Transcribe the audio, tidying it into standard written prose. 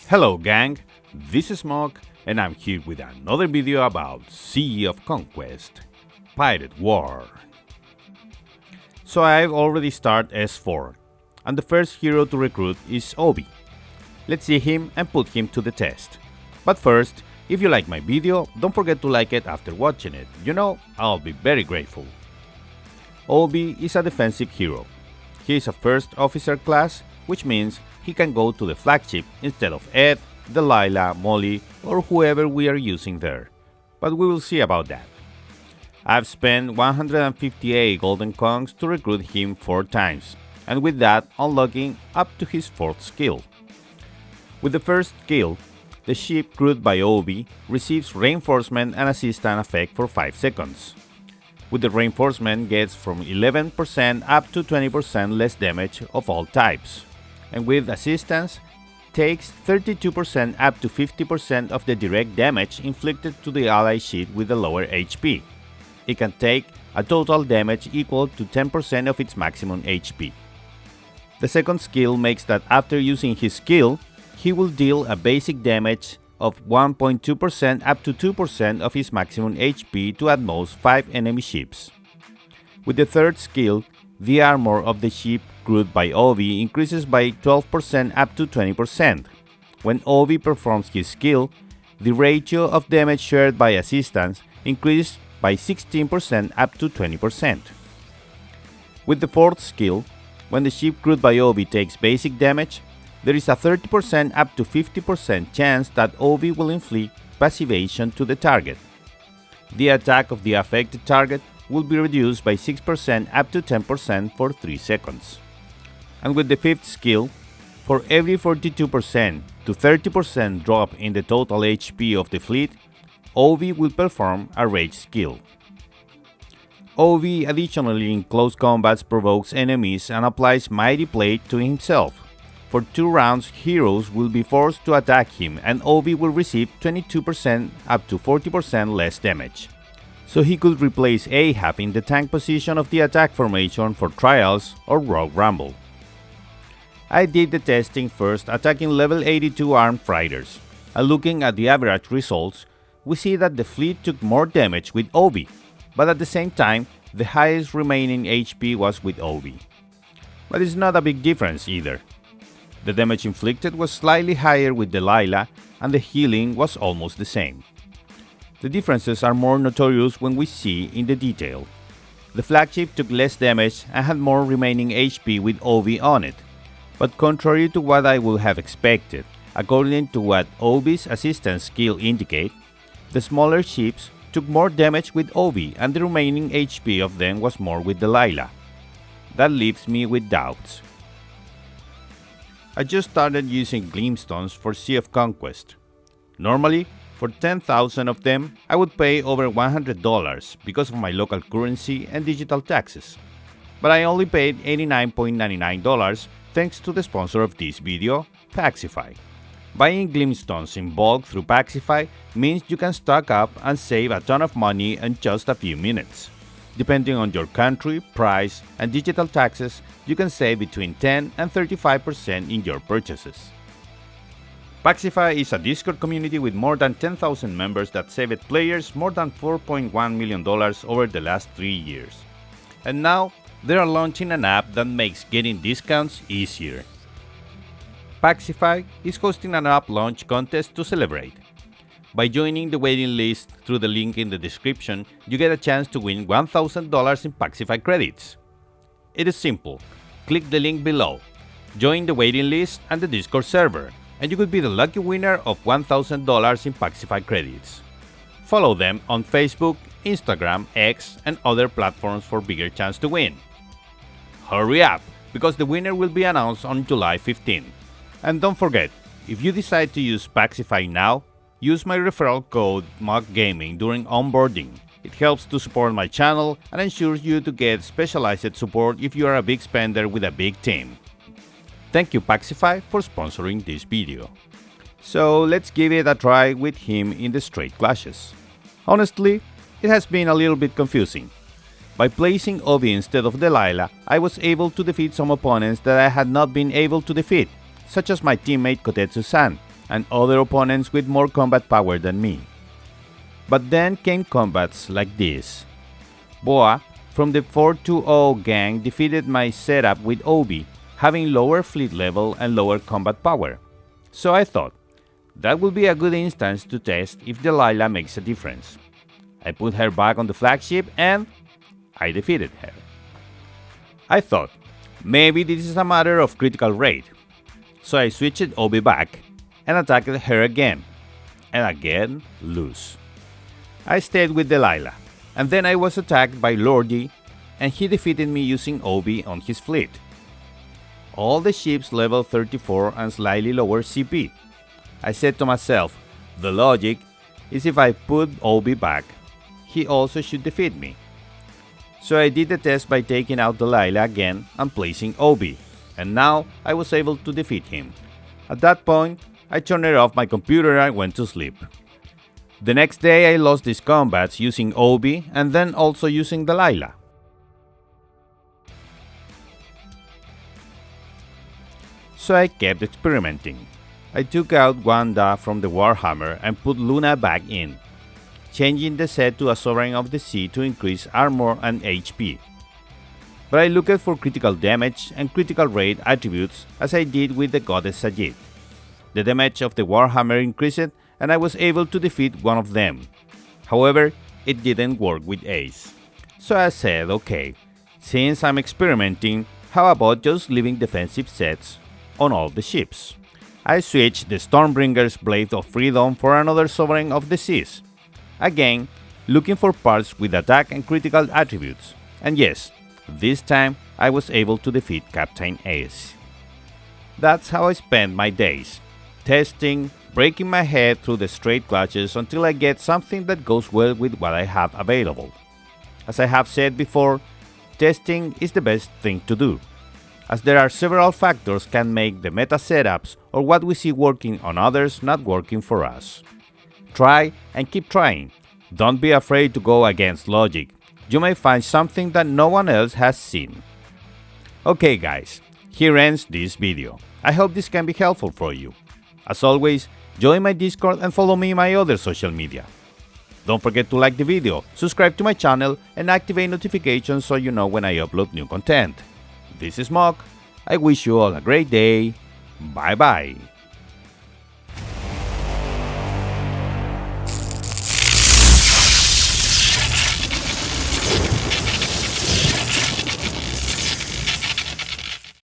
Hello gang, this is Muck and I'm here with another video about Sea of Conquest, Pirate War. So I've already started S4, and the first hero to recruit is OBI. Let's see him and put him to the test. But first, if you like my video, don't forget to like it after watching it, I'll be very grateful. OBI is a defensive hero. He is a first officer class, which means he can go to the flagship instead of Ed, Delilah, Molly, or whoever we are using there. But we will see about that. I've spent 158 golden congs to recruit him 4 times, and with that unlocking up to his 4th skill. With the first skill, the ship crewed by OBI receives reinforcement and assistant effect for 5 seconds. With the reinforcement gets from 11% up to 20% less damage of all types, and with assistance takes 32% up to 50% of the direct damage inflicted to the ally ship with a lower HP. It can take a total damage equal to 10% of its maximum HP. The second skill makes that after using his skill, he will deal a basic damage of 1.2% up to 2% of his maximum HP to at most 5 enemy ships. With the third skill, the armor of the ship crewed by OBI increases by 12% up to 20%. When OBI performs his skill, the ratio of damage shared by assistants increases by 16% up to 20%. With the fourth skill, when the ship crewed by OBI takes basic damage, there is a 30% up to 50% chance that OBI will inflict passivation to the target. The attack of the affected target will be reduced by 6% up to 10% for 3 seconds. And with the fifth skill, for every 42% to 30% drop in the total HP of the fleet, OBI will perform a rage skill. OBI additionally in close combats provokes enemies and applies Mighty Blade to himself. For 2 rounds, heroes will be forced to attack him and OBI will receive 22% up to 40% less damage. So he could replace Ahab in the tank position of the attack formation for Trials or Rogue Rumble. I did the testing first attacking level 82 armed fighters, and looking at the average results, we see that the fleet took more damage with OBI, but at the same time, the highest remaining HP was with OBI. But it's not a big difference either. The damage inflicted was slightly higher with Delilah, and the healing was almost the same. The differences are more notorious when we see in the detail. The flagship took less damage and had more remaining HP with OBI on it, but contrary to what I would have expected, according to what OBI's assistance skill indicate, the smaller ships took more damage with OBI and the remaining HP of them was more with Delilah. That leaves me with doubts. I just started using Gleamstones for Sea of Conquest. Normally, for 10,000 of them, I would pay over $100 because of my local currency and digital taxes. But I only paid $89.99 thanks to the sponsor of this video, Pixifi. Buying Gleamstones in bulk through Pixifi means you can stock up and save a ton of money in just a few minutes. Depending on your country, price, and digital taxes, you can save between 10 and 35% in your purchases. Pixifi is a Discord community with more than 10,000 members that saved players more than $4.1 million over the last 3 years. And now, they are launching an app that makes getting discounts easier. Pixifi is hosting an app launch contest to celebrate. By joining the waiting list through the link in the description, you get a chance to win $1,000 in Pixifi credits. It is simple. Click the link below, join the waiting list and the Discord server, and you could be the lucky winner of $1,000 in Pixifi credits. Follow them on Facebook, Instagram, X, and other platforms for bigger chance to win. Hurry up, because the winner will be announced on July 15. And don't forget, if you decide to use Pixifi now, use my referral code MUCKGaming during onboarding. It helps to support my channel and ensures you to get specialized support if you are a big spender with a big team. Thank you Pixifi for sponsoring this video. So let's give it a try with him in the straight clashes. Honestly, it has been a little bit confusing. By placing OBI instead of Delilah, I was able to defeat some opponents that I had not been able to defeat, such as my teammate Kotetsu-san, and other opponents with more combat power than me. But then came combats like this. Boa from the 420 gang defeated my setup with Obi, having lower fleet level and lower combat power. So I thought, that would be a good instance to test if Delilah makes a difference. I put her back on the flagship and I defeated her. I thought, maybe this is a matter of critical rate. So I switched Obi back and attacked her again, and again lose. I stayed with Delilah, and then I was attacked by Lordy, and he defeated me using Obi on his fleet. All the ships level 34 and slightly lower CP. I said to myself, the logic is if I put Obi back, he also should defeat me. So I did the test by taking out Delilah again and placing Obi, and now I was able to defeat him. At that point, I turned off my computer and went to sleep. The next day I lost these combats using Obi and then also using Delilah. So I kept experimenting. I took out Wanda from the Warhammer and put Luna back in, changing the set to a Sovereign of the Sea to increase armor and HP. But I looked for critical damage and critical rate attributes as I did with the Goddess Sajid. The damage of the Warhammer increased and I was able to defeat one of them. However, it didn't work with Ace. So I said, okay, since I'm experimenting, how about just leaving defensive sets on all the ships? I switched the Stormbringer's Blade of Freedom for another Sovereign of the Seas. Again, looking for parts with attack and critical attributes. And yes, this time I was able to defeat Captain Ace. That's how I spend my days. Testing, breaking my head through the straight clashes until I get something that goes well with what I have available. As I have said before, testing is the best thing to do, as there are several factors can make the meta setups or what we see working on others not working for us. Try and keep trying. Don't be afraid to go against logic. You may find something that no one else has seen. Okay guys, here ends this video. I hope this can be helpful for you. As always, join my Discord and follow me in my other social media. Don't forget to like the video, subscribe to my channel and activate notifications so you know when I upload new content. This is Muck. I wish you all a great day. Bye bye.